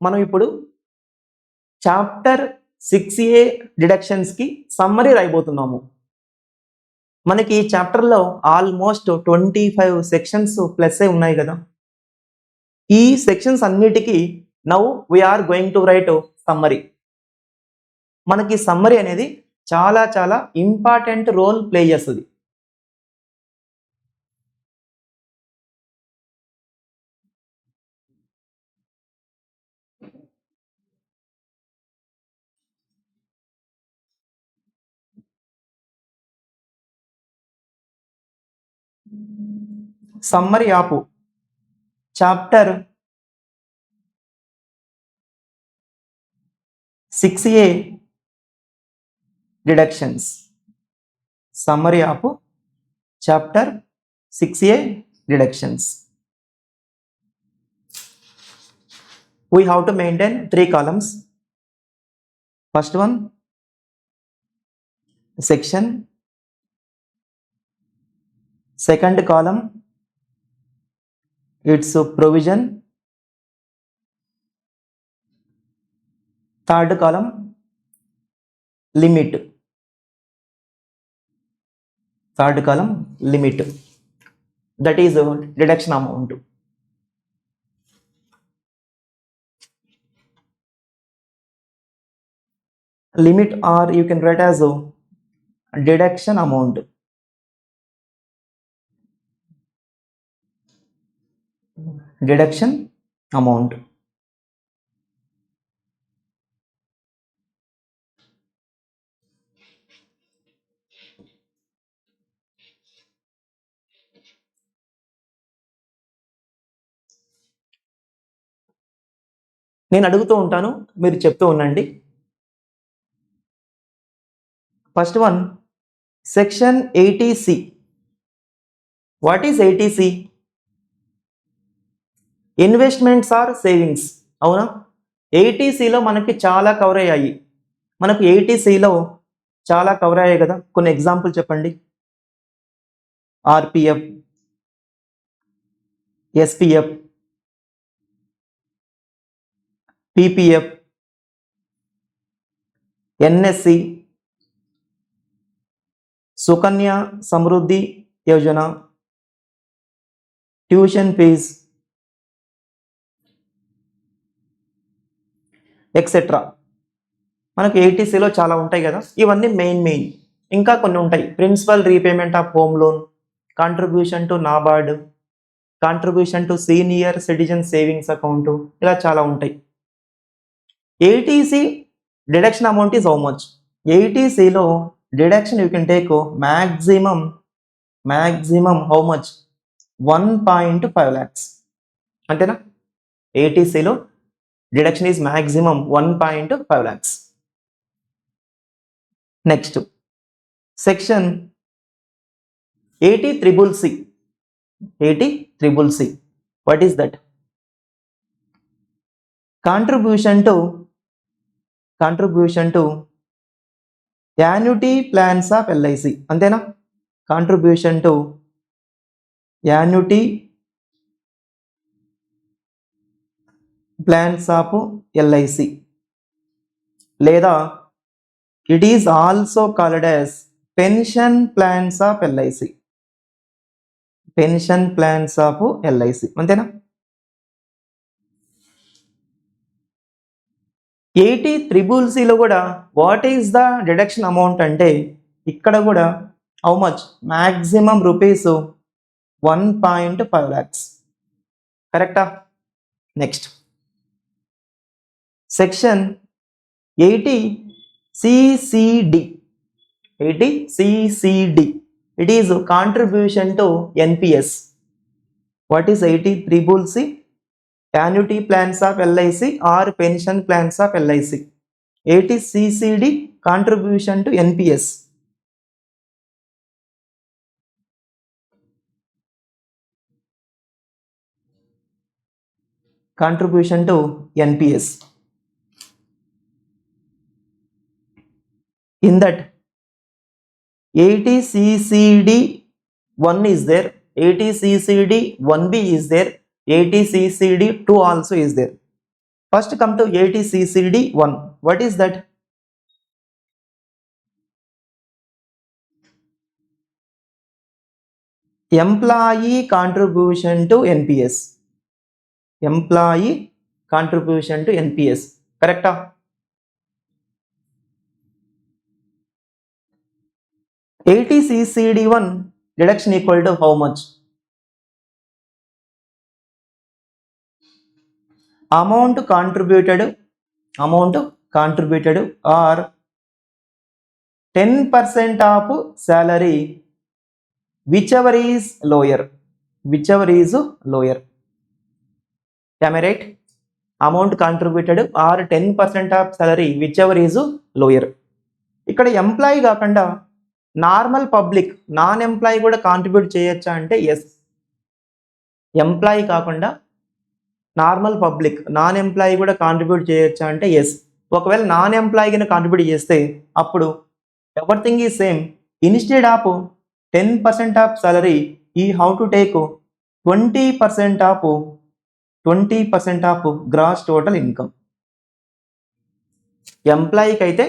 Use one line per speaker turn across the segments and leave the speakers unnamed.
మనం ఇప్పుడు chapter 6A డిడక్షన్స్కి summary రాయబోతున్నాము. మనకి ఈ చాప్టర్లో ఆల్మోస్ట్ 25 సెక్షన్స్ ప్లస్ ఉన్నాయి కదా. ఈ సెక్షన్స్ అన్నిటికీ now we are going to write summary. మనకి సమ్మరీ అనేది చాలా చాలా ఇంపార్టెంట్ రోల్ ప్లే చేస్తుంది. Summary of chapter 6A deductions. Summary of chapter 6A deductions. We have to maintain 3 columns. First one, section. Second column, its provision. Third column, limit. Third column, limit. That is deduction amount. Limit, or you can write as deduction amount. Deduction amount. నేను అడుగుతూ ఉంటాను, మీరు చెప్తూ ఉండండి. First one, section 80C. What is 80C? Investments or savings. అవునా? 80Cలో మనకి చాలా కవర్ అయ్యాయి. మనకు 80Cలో చాలా కవర్ అయ్యాయి కదా. కొన్ని ఎగ్జాంపుల్ చెప్పండి. RPF, SPF, PPF, NSC, Sukanya Samriddhi Yojana, tuition fees, etcetera. మనకు 80Cలో చాలా ఉంటాయి కదా. ఇవన్నీ మెయిన్. ఇంకా కొన్ని ఉంటాయి. Principal repayment of home loan, contribution to NABARD, contribution to senior citizen savings account, ఇలా చాలా ఉంటాయి. 80C deduction amount is how much? 80Cలో deduction you can take maximum how much? 1.5 lakhs. అంతేనా? 80Cలో deduction is maximum 1.5 lakhs. Next section 80CCC. 80CCC. What is that? Contribution to annuity plans of LIC. అంతేనా? Contribution to annuity plans of LIC, లేదా it is also called as pension plans of LIC. Pension plans of LIC. అంతేనా? 80CCCలో కూడా what is the deduction amount అంటే ఇక్కడ కూడా how much? Maximum rupees 1.5 lakhs. కరెక్టా? Next section 80CCD. 80CCD. It is contribution to NPS. What is 80CCC? Annuity plans of LIC or pension plans of LIC. 80CCD contribution to NPS. Contribution to NPS. In that 80CCD 1 is there, 80CCD 1B is there, 80CCD 2 also is there. First come to ATCCD1. What is that? Employee contribution to NPS. Employee contribution to NPS. Correct? ATCCD1 deduction equal to how much? Amount contributed or 10% of salary, whichever is lower. Am I right? Amount contributed or 10% of salary, whichever is lower. ఇక్కడ employee కాకుండా normal public non employee కూడా contribute చేయొచ్చా అంటే yes. Employee కాకుండా normal public non employee కూడా contribute చేయొచ్చా అంటే yes. ఒకవేళ నాన్ ఎంప్లాయీ కింద కాంట్రిబ్యూట్ చేస్తే అప్పుడు everything is same. Instead of 10% of salary we how to take 20% of gross total income. ఎంప్లాయీకి అయితే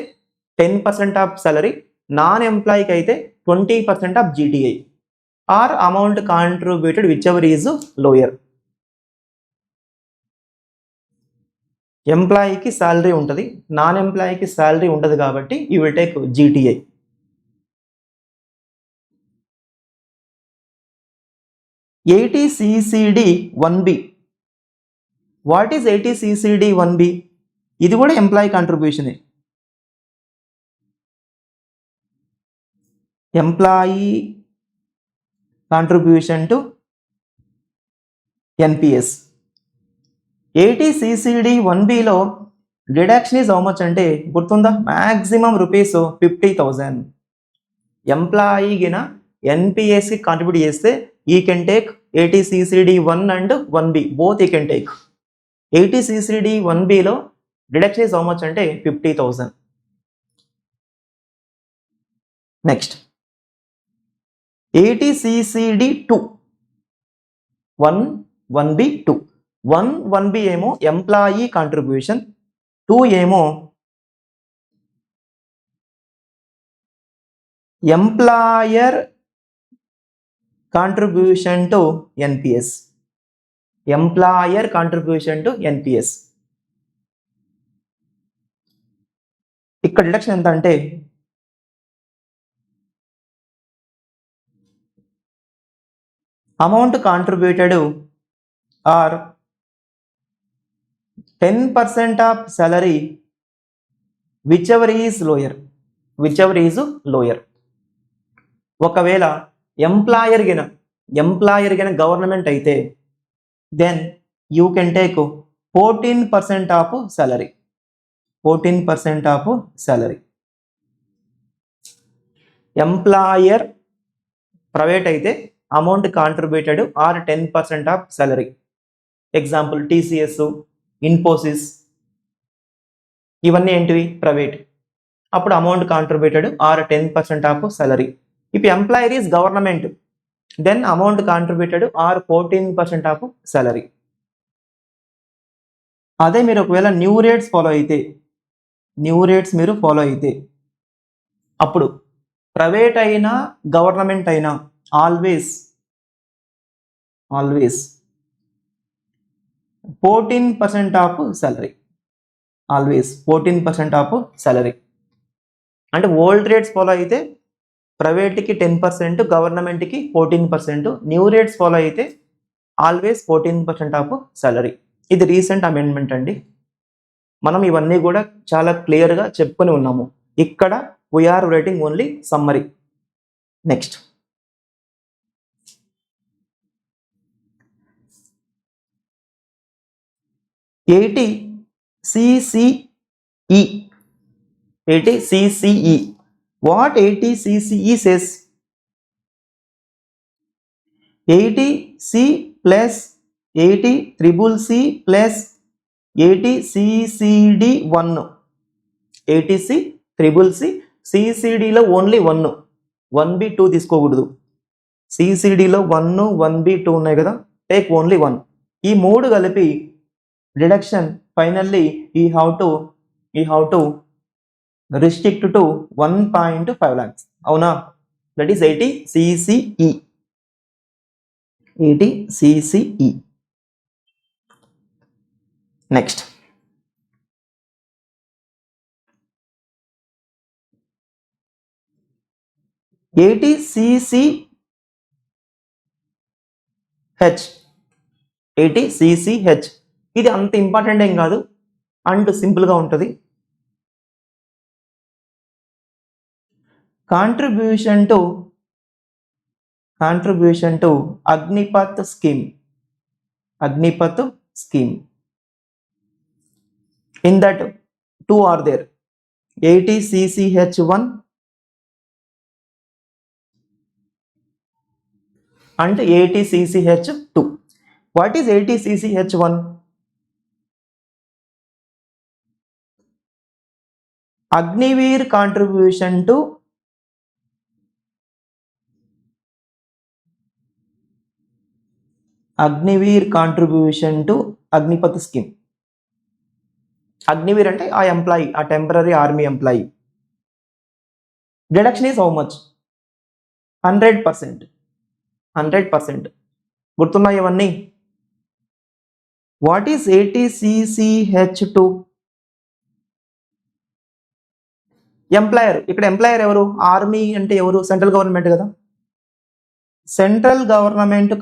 10% ఆఫ్ సాలరీ, నాన్ ఎంప్లాయీకి అయితే 20% of GTI or amount contributed whichever is lower. ఎంప్లాయీకి salary ఉంటుంది, non ఎంప్లాయీకి శాలరీ ఉంటుంది కాబట్టి you will take GTI. ATCCD1B. What is ATCCD1B? ఇది కూడా ఎంప్లాయీ కాంట్రిబ్యూషనే. Employee contribution to NPS. ATCCD1Bలో డిడక్షన్ ఈజ్ హౌ మచ్ అంటే గుర్తుందా? Maximum rupees 50,000. ఎంప్లాయీ గిన NPSకి కాంట్రిబ్యూట్ చేస్తే we can take ATCCD1 and 1B both we can take. ATCCD1Bలో deduction is how much అంటే 50,000. Next ATCCD2 1B 2. 1B ఏమో employee contribution, 2 ఏమో employer contribution to NPS. Employer contribution to NPS. ఇక్కడ deduction ఎంత అంటే amount contributed or 10% of salary whichever is lower. ఒకవేళ employer గిన government అయితే then you can take 14% of salary. 14% of salary. Employer private అయితే amount contributed or 10% of salary. Example TCS, Infosys ఇవన్నీ ఏంటివి? Private. అప్పుడు amount contributed or 10% of salary. If employer is government then amount contributed are 14% of salary. అదే మీరు ఒకవేళ new rates మీరు follow అయితే అప్పుడు ప్రైవేట్ అయినా గవర్నమెంట్ అయినా always 14% of salary. Always 14% of salary. అంటే ఓల్డ్ రేట్స్ ఫాలో అయితే ప్రైవేట్కి 10%, గవర్నమెంట్కి 14%. న్యూ రేట్స్ ఫాలో అయితే ఆల్వేస్ 14% ఆఫ్ సాలరీ. ఇది రీసెంట్ అమెండ్మెంట్ అండి. మనం ఇవన్నీ కూడా చాలా క్లియర్గా చెప్పుకొని ఉన్నాము. ఇక్కడ we are writing only summary. Next ATCCE. What ATCCE says? ATC plus ATCCC plus ATCCD1. ATCCC CCDలో ఓన్లీ 1, 1B 2 తీసుకోకూడదు. CCDలో 1, 1B 2 ఉన్నాయి కదా, టేక్ ఓన్లీ 1. ఈ మూడు కలిపి deduction finally you have to restrict to 1.5 lakhs. Avuna, that is 80 CCE. 80 CCE. Next, CCH. 80 CCH. ఇది అంత important ఏం కాదు, అండ్ సింపుల్గా ఉంటుంది. Contribution to Agnipath scheme. In that, two are there, 80 CCH1 and 80 CCH2. What is 80 CCH1? Agniveer contribution to Agnipath scheme. Agniveer ante a employee, a temporary army employee. Deduction is how much? 100%. గుర్తున్నాయి ఇవన్నీ? What is 80 CCH2? Employer. ఇక్కడ employer ఎవరు? Army అంటే ఎవరు? Central government కదా. Central government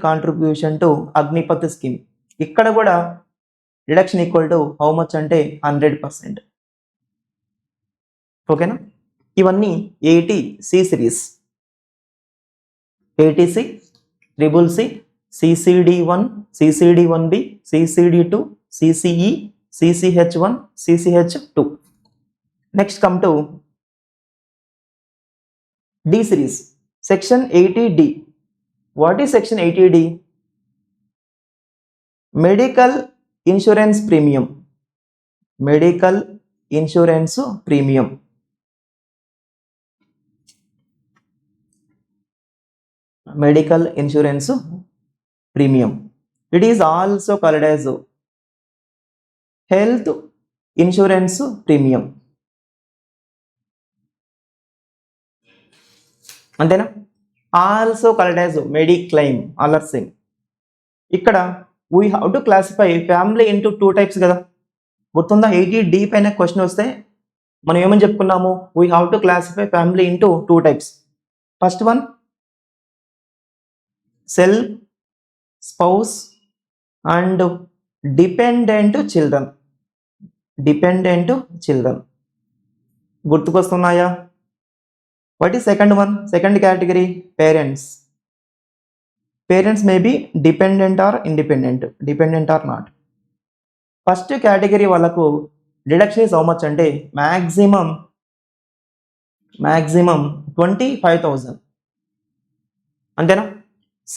contribution to Agnipath scheme. ఇక్కడ కూడా deduction equal to how much అంటే 100%. ఓకేనా? ఇవన్నీ 80 C series. 80C, CCC, CCD1, CCD1B, CCD2, CCE, CCH1, CCH2. Next come to D series, section 80D. What is section 80D? Medical insurance premium. Medical insurance premium. It is also called as health insurance premium. అంతేనా? Also called as mediclaim, అలర్సింగ్. ఇక్కడ we have to classify family into 2 types కదా. గుర్తుందా? 80D పైన question వస్తే మనం ఏమని చెప్పుకున్నాము? We have to classify family into 2 types. First one, self, spouse and dependent children. గుర్తుకొస్తున్నాయా? What is second one? Second category, parents. Parents may be dependent or independent, dependent or not. First category వాళ్ళకు deduction is how much అంటే maximum 25,000. అంతేనా?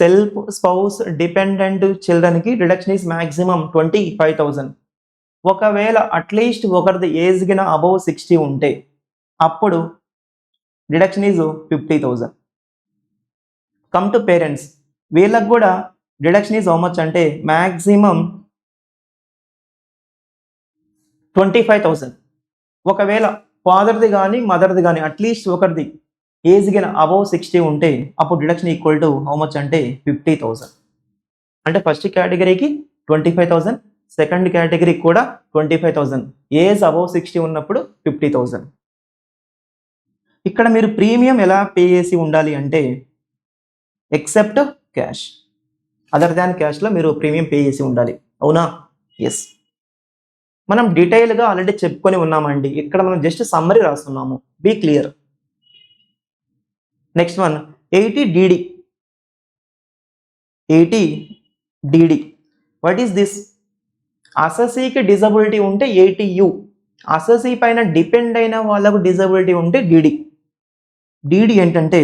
Self, spouse, dependent చిల్డ్రన్కి deduction is maximum 25,000. ఒకవేళ at least ఒకరిది age గిన above 60 ఉంటే అప్పుడు deduction is 50,000. Come to parents. వీళ్ళకు కూడా డిడక్షన్ ఈజ్ హౌ మచ్ అంటే మ్యాక్సిమం 25,000. ఒకవేళ ఫాదర్ది కానీ మదర్ది కానీ అట్లీస్ట్ ఒకరిది ఏజ్ గిన అబౌవ్ 60 ఉంటే అప్పుడు deduction equal to how much అంటే 50,000. అంటే ఫస్ట్ కేటగిరీకి 25,000, సెకండ్ కేటగిరీకి కూడా 25,000. ఏజ్ అబౌవ్ 60 ఉన్నప్పుడు 50,000. ఇక్కడ మీరు ప్రీమియం ఎలా పే చేసి ఉండాలి అంటే ఎక్సెప్ట్ క్యాష్, అదర్ దాన్ క్యాష్లో మీరు ప్రీమియం పే చేసి ఉండాలి. అవునా? ఎస్. మనం డీటెయిల్గా ఆల్రెడీ చెప్పుకొని ఉన్నామండి. ఇక్కడ మనం జస్ట్ సమ్మరీ రాస్తున్నాము. Be clear. Next one, 80DD. 80DD. What is this? అసెసీకి డిజబిలిటీ ఉంటే 80U. అసెసీ పైన డిపెండ్ అయిన వాళ్ళకు డిజబిలిటీ ఉంటే DD. DD ఏంటంటే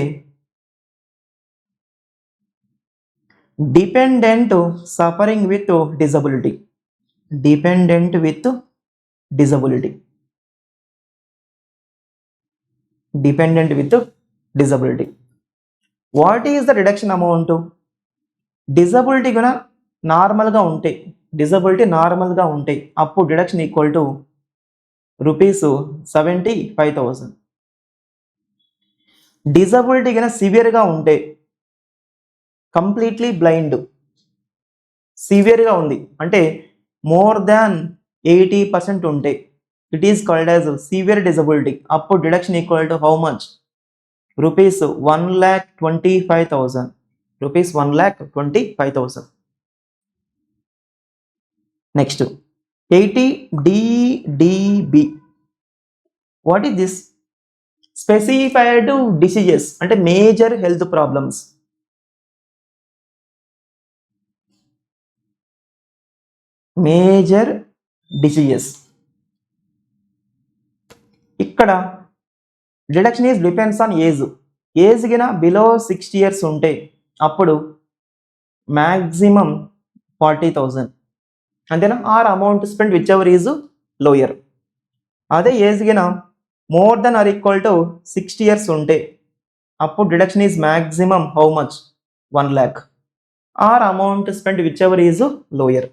dependent suffering with disability. What is the reduction amount? Disability కూడా నార్మల్గా ఉంటే అప్పుడు డిడక్షన్ ఈక్వల్ టు ₹75,000. డిజబిలిటీ కన్నా సివియర్గా ఉంటే, కంప్లీట్లీ బ్లైండ్, సివియర్గా ఉంది అంటే మోర్ దాన్ 80% ఉంటే it is called as severe disability. అప్పుడు deduction equal to how much? ₹1,25,000. ₹1,25,000. Next 80DDB. What is this? Specified diseases అంటే major health problems. Major diseases. ఇక్కడ deduction is depends on age గిన below 60 years ఉంటే అప్పుడు maximum 40,000 అంతేనా? Or amount spend whichever is lower. అదే age గిన more than or equal to 60 years ఉంటే అప్పుడు deduction is maximum how much? 1 lakh. Are amount spend whichever is lower.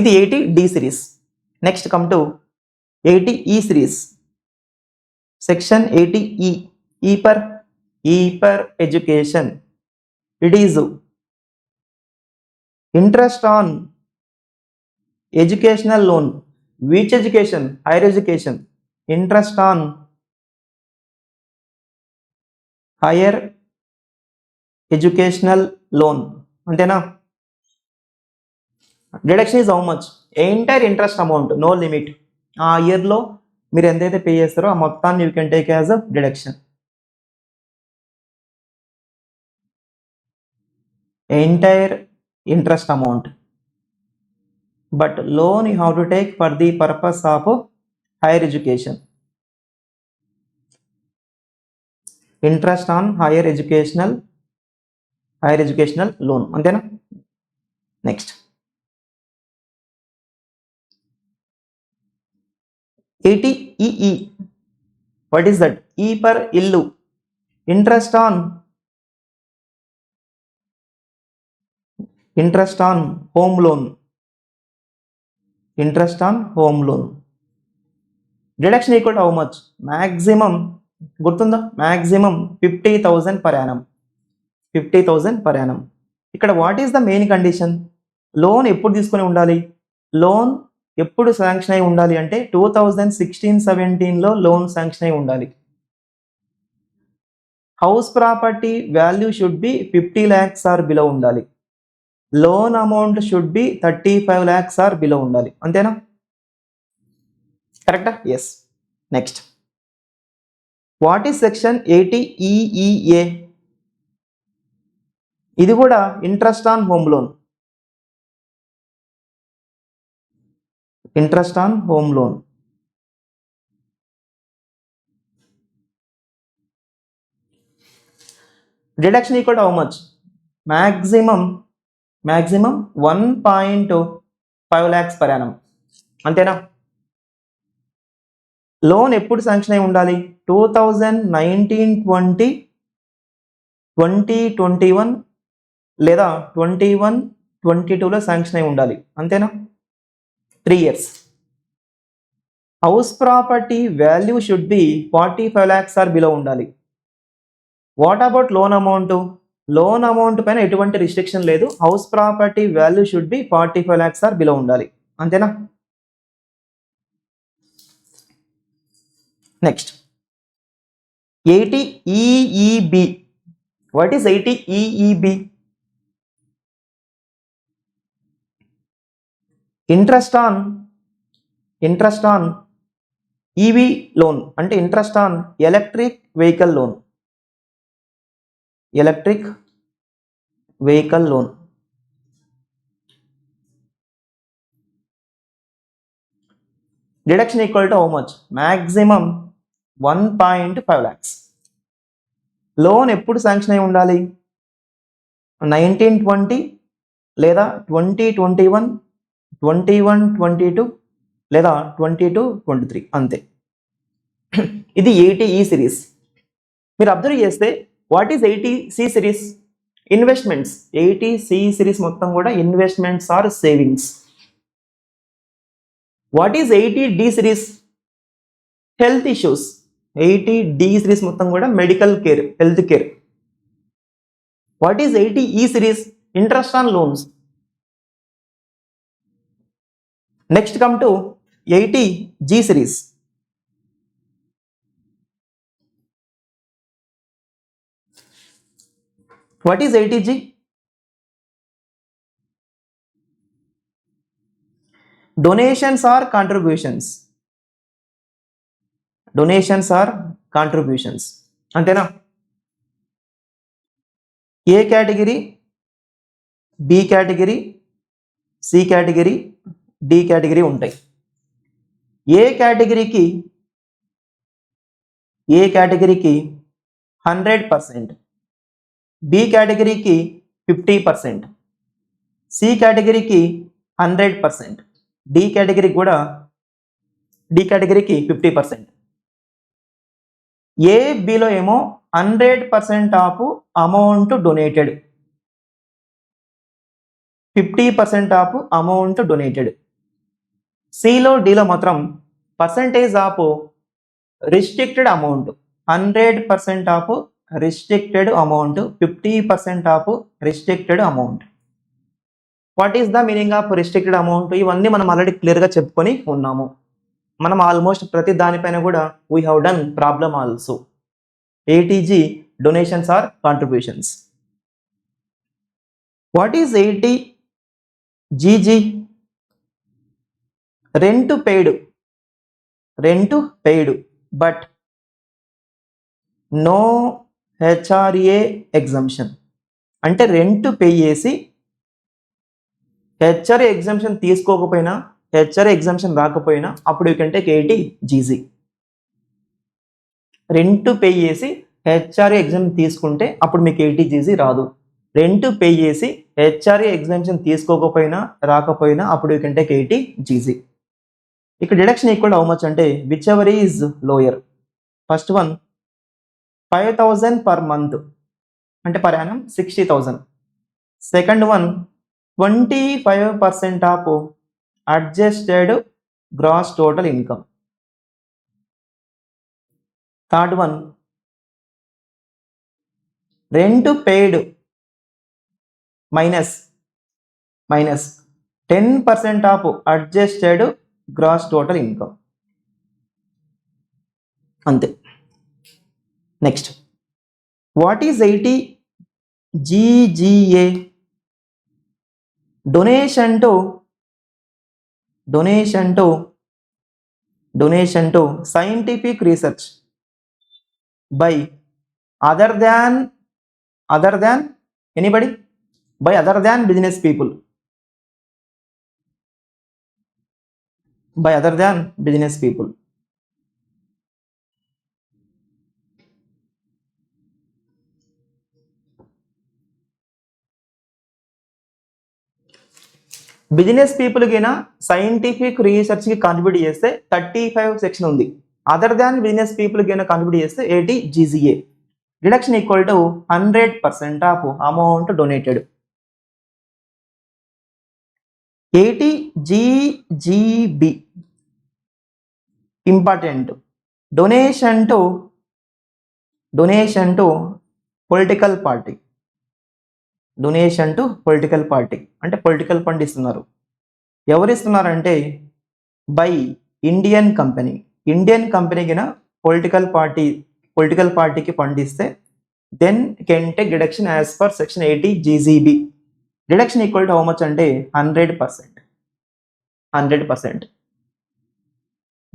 ఇది 80D series. Next come to 80E series. Section 80E. E per education. It is interest on educational loan. Which education? Higher education. Interest on higher educational loan. అంతేనా? Deduction is how much? Entire interest amount, no limit. ఆ ఇయర్లో మీరు ఎంతైతే pay చేస్తారో ఆ మొత్తాన్ని you can take as a deduction. Entire interest amount. But loan you have to take for the purpose of higher education. Interest on higher educational loan. అంతేనా? Next 80EE. What is that? E per illu. Interest on home loan. Deduction equal to how much? Maximum, గుర్తుందా? Maximum 50,000 per annum. 50,000 per annum. ఇక్కడ what is the main condition? Loan ఎప్పుడు తీసుకొని ఉండాలి? Loan ఎప్పుడు sanction అయి ఉండాలి అంటే 2016-17లో loan sanction అయి ఉండాలి. House property value should be 50 lakhs or below ఉండాలి. Loan amount should be 35 lakhs or below ఉండాలి. అంతేనా? కరెక్టా? Yes. Next what is section 80EEA? ఇది కూడా interest on home loan. Interest on home loan. Deduction equal to how much? Maximum 1.5 lakhs per annum. అంతేనా? Loan ఎప్పుడు sanction అయి ఉండాలి? 2019-20, 2021 లేదా 21-22లో శాంక్షన్ అయి ఉండాలి. అంతేనా? 3 years. House property value should be 45 lakhs or below ఉండాలి. What about loan amount? Loan amount పైన ఎటువంటి రిస్ట్రిక్షన్ లేదు. House property value should be 45 lakhs or below ఉండాలి. అంతేనా? Next 80EEB. What is 80EEB? Interest on EV loan అంటే interest on electric vehicle loan. Deduction equal to how much? Maximum 1.5 lakhs. Loan ఎప్పుడు sanction అయి ఉండాలి? 19-20 లేదా 20-21, 21-22 లేదా 22-23 అంతే. ఇది 80E సిరీస్. మీరు అబ్జర్వ్ చేస్తే what is 80C series? Investments. 80C series మొత్తం కూడా investments or savings. What is 80D series? Health issues. 80D series మొత్తం కూడా medical care, health care. What is 80E series? Interest on loans. Next come to 80G series. What is 80G? Donations or contributions. Donations or contributions. అంతేనా? A category, B category, C category, D category ఉంటాయి. A కేటగిరీకి 100%, B కేటగిరీకి 50%, C కేటగిరీకి 100%, D కేటగిరీకి కూడా D కేటగిరీకి 50%. ఏ బిలో ఏమో 100% of amount donated, 50% of amount donated. సిలో డిలో మాత్రం percentage of restricted amount, 100% of restricted amount, 50% of restricted amount. What is the meaning of restricted amount? ఇవన్నీ మనం ఆల్రెడీ క్లియర్గా చెప్పుకొని ఉన్నాము. మనం ఆల్మోస్ట్ ప్రతి దానిపైన కూడా we have done problem also. 80G donations or contributions. What is 80GG? Rent paid but no HRA exemption. అంటే రెంట్ పే చేసి హెచ్ఆర్ఏ ఎగ్జంప్షన్ తీసుకోకపోయినా, హెచ్ఆర్ఏ ఎగ్జంప్షన్ రాకపోయినా అప్పుడు you can take 80GG. Rent pay చేసి HRA exemption తీసుకుంటే అప్పుడు మీకు 80GG రాదు. రెంట్ పే చేసి హెచ్ఆర్ఏ ఎగ్జామ్షన్ తీసుకోకపోయినా రాకపోయినా అప్పుడు యూ కెన్ టేక్ 80GG. ఇక్కడ డిడక్షన్ ఈక్వల్ హౌ మచ్ అంటే whichever is lower. First one 5,000 per month అంటే per annum 60,000. Second one 25% of adjusted gross total income. Third one rent paid minus 10% of adjusted gross total income. అంతే. Next what is 80GGA? Donation to scientific research by other than anybody, by other than business people, by other than business people. Business people కినా scientific research కి contribute చేస్తే 35 section ఉంది. Other than business people కినా contribute చేస్తే 80GGA. Deduction equal to 100% of amount donated. 80GGB important. Donation to political party. Donation to political party అంటే political fund ఇస్తున్నారు. ఎవరు ఇస్తున్నారంటే బై ఇండియన్ కంపెనీ కినా పొలిటికల్ పార్టీకి ఫండ్ ఇస్తే then can take deduction as per section 80GGB. Deduction equal to how much అంటే 100%.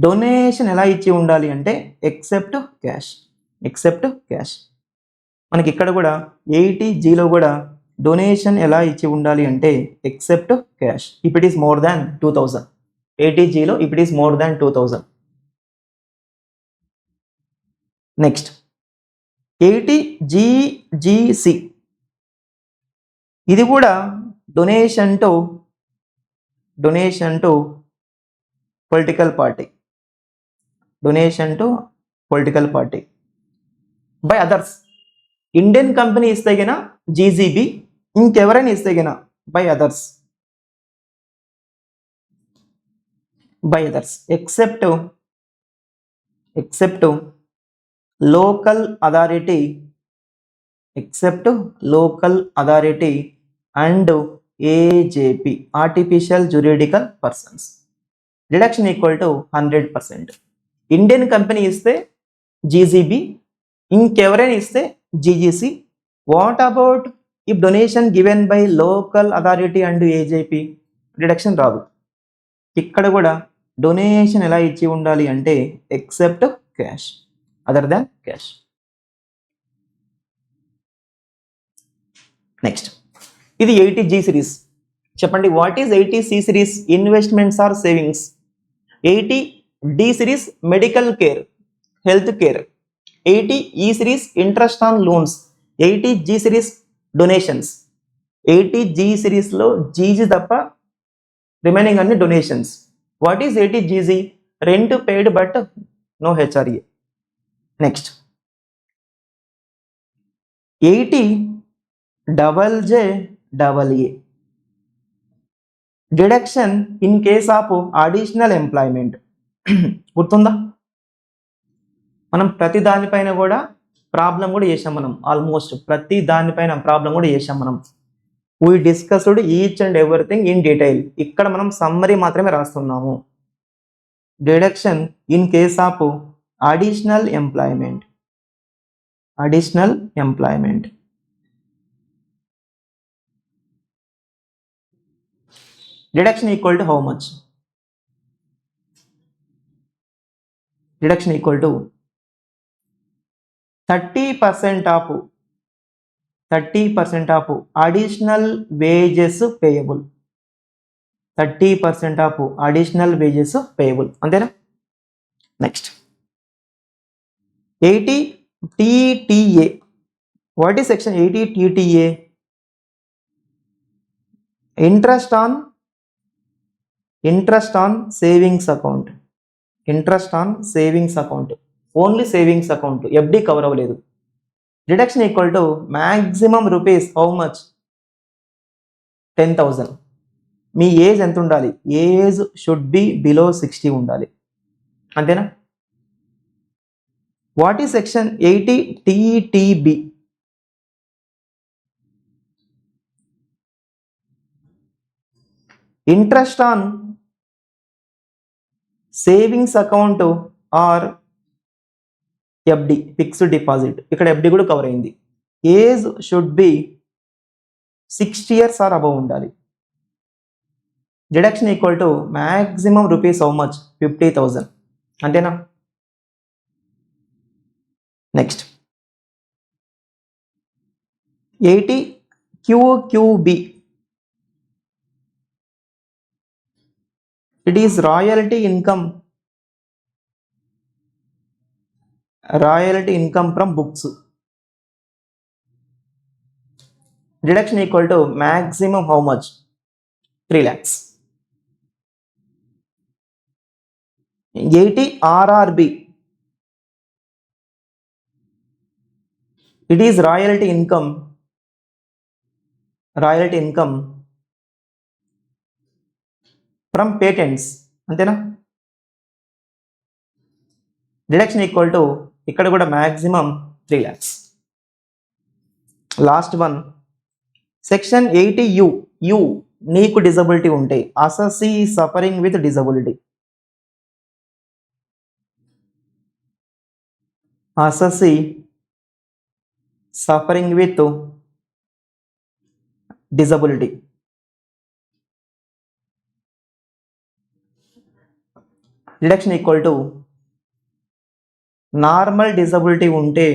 Donation ఎలా ఇచ్చి ఉండాలి అంటే ఎక్సెప్ట్ క్యాష్. మనకి ఇక్కడ కూడా 80Gలో కూడా డొనేషన్ ఎలా ఇచ్చి ఉండాలి అంటే except cash if it is more than 2000. 80Gలో if it is more than 2000. Next 80GGC. ఇది కూడా donation to political party by others. Indian company ఇస్తే గిన జీజీబీ, ఇంకెవరైనా ఇస్తే గిన by others except local authority and AJP artificial juridical persons. Deduction equal to 100%. Indian company ఇస్తే GGB, ఇంకెవరైనా ఇస్తే GGC. What about if donation given by local authority and AJP? Deduction రాదు. ఇక్కడ కూడా డొనేషన్ ఎలా ఇచ్చి ఉండాలి అంటే except cash, other than cash. Next, ఇది 80G సిరీస్. చెప్పండి, what is 80C series? Investments or savings. 80D series medical care, health care. 80E series interest on loans. 80G series donations. 80G సిరీస్లో GG తప్ప remaining అన్ని donations. What is 80GG? Rent paid but no HRA. Next, 80JJAA deduction in case of additional employment. గుర్తుందా? మనం ప్రతి దానిపైన కూడా problem కూడా చేసాం. మనం ఆల్మోస్ట్ ప్రతి దానిపైన ప్రాబ్లం కూడా చేసాం మనం. We discussed each and everything in detail. ఇక్కడ మనం సమ్మరీ మాత్రమే రాస్తున్నాము. Deduction in case of additional employment. Deduction equal to how much? Deduction equal to 30% of additional wages payable. 30% of additional wages payable. Antena? Next, 80 TTA. What is section 80 TTA? Interest on savings account. Only savings account, FD cover అవ్వలేదు. Deduction equal to maximum rupees how much? 10,000. మీ age ఎంత ఉండాలి? Age should be below 60 ఉండాలి. అంతేనా? What is section 80 TTB? Interest on savings account or FD, fixed deposit. ఇక్కడ FD కూడా cover అయింది. Age should be 60 years or above ఉండాలి. Deduction equal to maximum rupees how much? 50,000. అంతేనా? Next, 80 QQB. It is royalty income from books. Deduction equal to maximum how much? 3 lakhs. 80 RRB. It is royalty income from patents. అంతేనా? Deduction equal to ఇక్కడ కూడా maximum 3 lakhs. Last one, section 80U. U నీకు disability ఉంటే, assessee suffering with disability. Assessee suffering with disability. Deduction equal to normal disability ఉంటే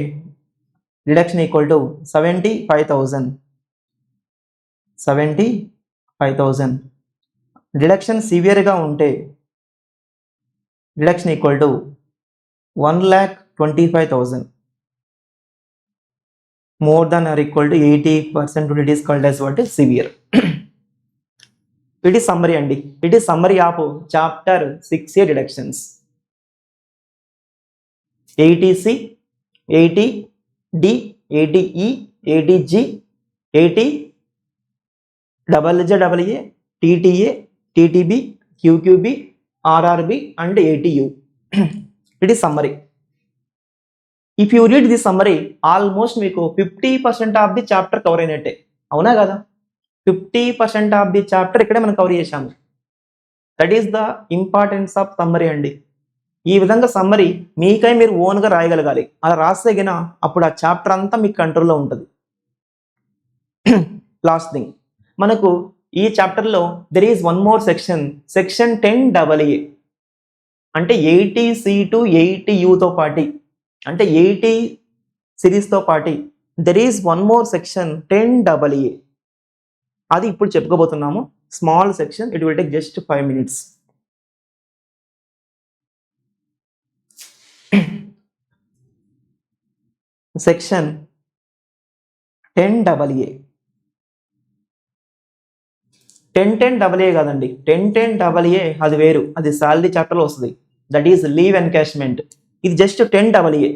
deduction equal to 75,000. Deduction సివియర్గా ఉంటే deduction equal to 1,25,000. More than or equal to 80% it is called as what? Severe. It is summary అండి. It is summary of chapter 6A deductions. 80C, 80D, ADE, ADG, AT, JJAA, TTA, TTB, QQB, RRB and ATU. It is summary. If you read this summary, almost మీకు 50% of the chapter cover అయినట్టే, అవునా కదా? 50% of the chapter ఇక్కడే మనం cover చేశాము. That is the importance of summary అండి. ఈ విధంగా సమ్మరీ మీకై మీరు ఓన్గా రాయగలగాలి. అలా రాస్తే గిన అప్పుడు ఆ చాప్టర్ అంతా మీకు కంట్రోల్లో ఉంటుంది. లాస్ట్ థింగ్, మనకు ఈ చాప్టర్లో there is one more section 10AA, అంటే 80C to 80Uతో పాటి, అంటే 80 సిరీస్తో పాటి there is one more section 10AA. అది ఇప్పుడు చెప్పుకోబోతున్నాము. Small section, it will take just 5 minutes. Section 10AA. 10AA కాదండి, 10AA అది వేరు, అది సాలరీ చాప్టర్లో వస్తుంది. That is leave encashment. ఇది just 10AA,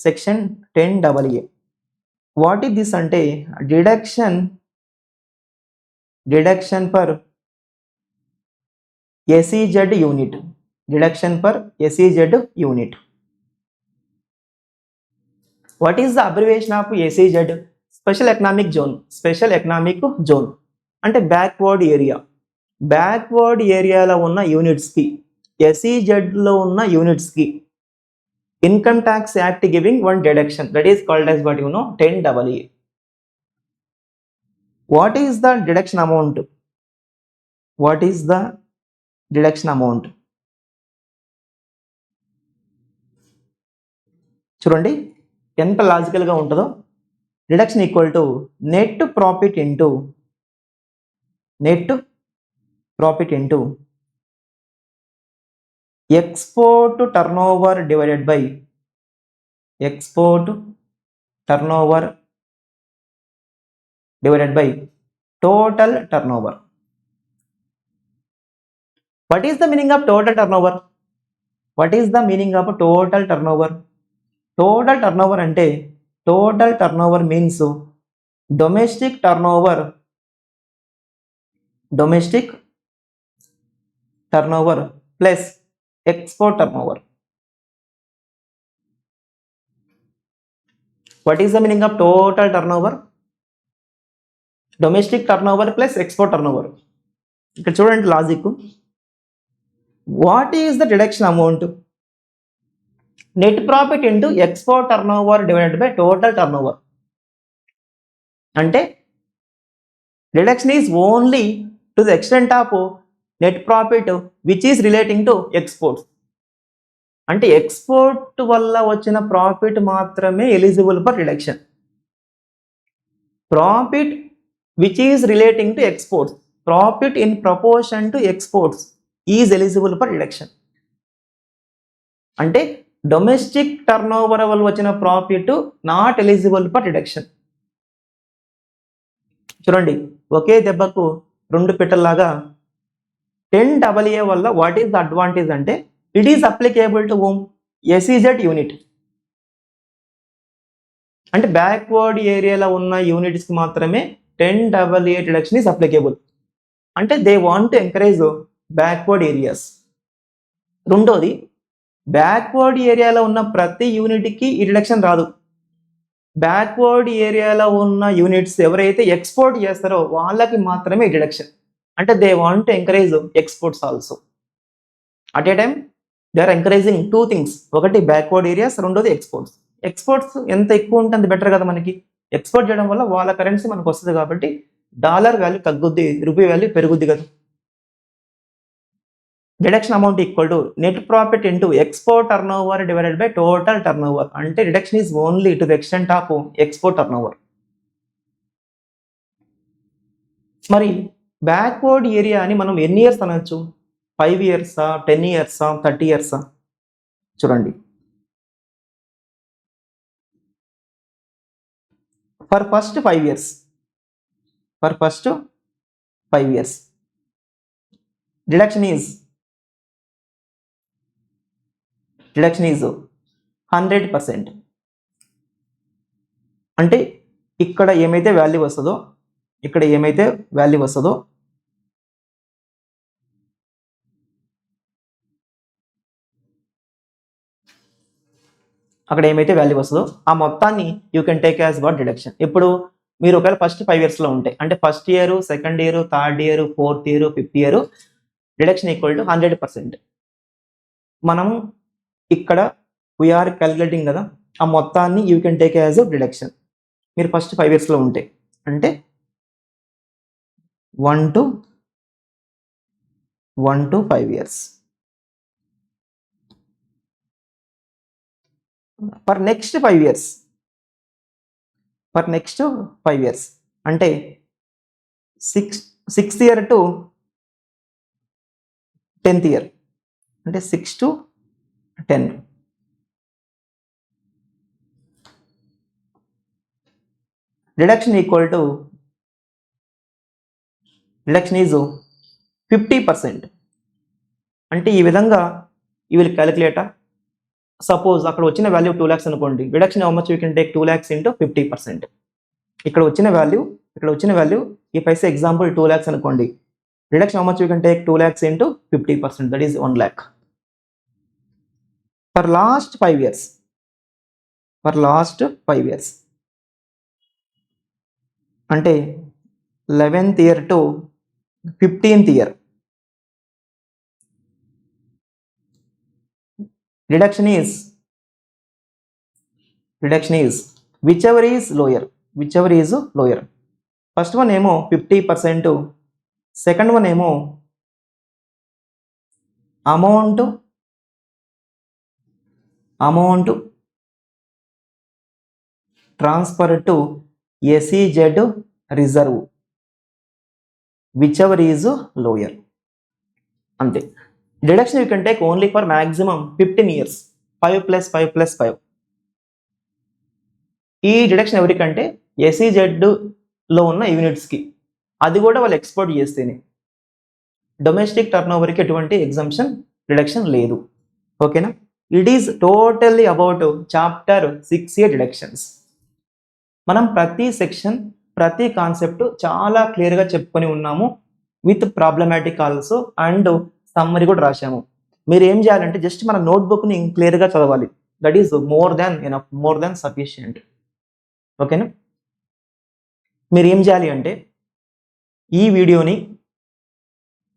section 10AA. What is this అంటే deduction for SEZ unit. Deduction for SEZ unit. What is the abbreviation of SEZ? Special economic zone. Special economic zone అంటే backward area. Backward ఏరియాలో ఉన్న యూనిట్స్కి, SEZలో ఉన్న యూనిట్స్కి income tax act giving one deduction, that is called as what you know 10AA. What is the deduction amount? What is the deduction amount? చూడండి ఎంత లాజికల్గా ఉంటుందో. Deduction equal to net profit into export turnover divided by total turnover. What is the meaning of total turnover? Total turnover అంటే total turnover means domestic turnover plus export turnover. What is the meaning of total turnover? Domestic turnover plus export turnover. ఇక్కడ చూడండి logic. What is the deduction amount? Net profit into export turnover divided by total turnover. అంటే deduction is only to the extent of net profit which is relating to exports. అంటే export వల్ల వచ్చిన profit మాత్రమే eligible for deduction. Profit which is relating to exports, profit in proportion to exports is eligible for deduction. అంటే domestic turnover వల్ల వచ్చిన profit not eligible for deduction. చూడండి ఒకే దెబ్బకు రెండు పిట్టల్లాగా 10AA వల్ల వాట్ ఈస్ ద అడ్వాంటేజ్ అంటే it is applicable to home SEZ unit. అంటే backward ఏరియాలో ఉన్న యూనిట్స్కి మాత్రమే 10AA డిడక్షన్ ఈస్ అప్లికేబుల్. అంటే they want to encourage backward areas. రెండోది, బ్యాక్వర్డ్ ఏరియాలో ఉన్న ప్రతి యూనిట్కి ఈ డిడక్షన్ రాదు. బ్యాక్వర్డ్ ఏరియాలో ఉన్న యూనిట్స్ ఎవరైతే ఎక్స్పోర్ట్ చేస్తారో వాళ్ళకి మాత్రమే డిడక్షన్. అంటే they want to encourage exports also. At a time they are encouraging two things. ఒకటి బ్యాక్వర్డ్ ఏరియాస్, రెండోది ఎక్స్పోర్ట్స్. ఎక్స్పోర్ట్స్ ఎంత ఎక్కువ ఉంటే అంత బెటర్ కదా మనకి. ఎక్స్పోర్ట్ చేయడం వల్ల వాళ్ళ కరెన్సీ మనకు వస్తుంది కాబట్టి డాలర్ వాల్యూ తగ్గుద్ది, రూపీ వాల్యూ పెరుగుద్ది కదా. Deduction amount equal to net profit into export turnover divided by total turnover. అంటే deduction is only to the extent of export turnover. మరి బ్యాక్వర్డ్ ఏరియా అని మనం ఎన్ని ఇయర్స్ అనొచ్చు? 5 years, 10 years, 30 years? చూడండి, for first 5 years, deduction is 100%. అంటే ఇక్కడ ఏమైతే వాల్యూ వస్తుందో ఇక్కడ ఏమైతే వాల్యూ వస్తుందో అక్కడ ఏమైతే వాల్యూ వస్తుందో ఆ మొత్తాన్ని you can take as what deduction. ఇప్పుడు మీరు ఒకవేళ ఫస్ట్ 5 ఇయర్స్లో ఉంటే అంటే first year, second year, third year, fourth year, fifth year deduction equal to 100%. మనం ఇక్కడ వీఆర్ క్యాలిక్యులేటింగ్ కదా, ఆ మొత్తాన్ని you can take as deduction. మీరు ఫస్ట్ 5 ఇయర్స్లో ఉంటే అంటే 1 to 5 years. For next 5 years అంటే 6th year to 10th year అంటే 6 to 10. Deduction is 50%. అంటే ఈ విధంగా యూ విల్ క్యాలిక్యులేట్. సపోజ్ అక్కడ వచ్చిన వాల్యూ 2 lakhs అనుకోండి, deduction how much you can take 2 lakhs into 50%. ఇక్కడ వచ్చిన value if I say example 2 lakhs అనుకోండి, deduction how much you can take 2 lakhs into 50%, that is 1 lakh. For last 5 years అంటే 11th year to 15th year reduction is whichever is lower. First one ఏమో 50%, second one ఏమో amount transfer to SEZ reserve, whichever is lower. అంతే. Deduction you can take only for maximum 15 years, 5 + 5 + 5. ఈ deduction ఎవరికంటే SEZలో ఉన్న యూనిట్స్కి, అది కూడా వాళ్ళు export చేస్తేనే. డొమెస్టిక్ టర్న్ ఓవర్కి ఎటువంటి ఎగ్జంప్షన్ డిడక్షన్ లేదు. ఓకేనా? It is totally about chapter 6A deductions. మనం ప్రతి సెక్షన్, ప్రతి కాన్సెప్ట్ చాలా క్లియర్గా చెప్పుకొని ఉన్నాము, with problematic also and summary కూడా రాశాము. మీరు ఏం చేయాలంటే జస్ట్ మన నోట్బుక్ని క్లియర్గా చదవాలి. That is more than sufficient. ఓకేనా? మీరు ఏం చేయాలి అంటే ఈ వీడియోని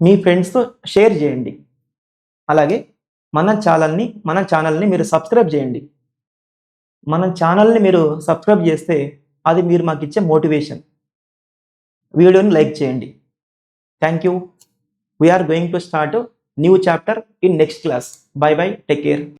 మీ ఫ్రెండ్స్తో షేర్ చేయండి. అలాగే మన ఛానల్ని మీరు సబ్స్క్రైబ్ చేయండి. మన ఛానల్ని మీరు సబ్స్క్రైబ్ చేస్తే అది మీరు మాకు ఇచ్చే మోటివేషన్. వీడియోని లైక్ చేయండి. Thank you. We are going to start a new chapter in next class. Bye bye. Take care.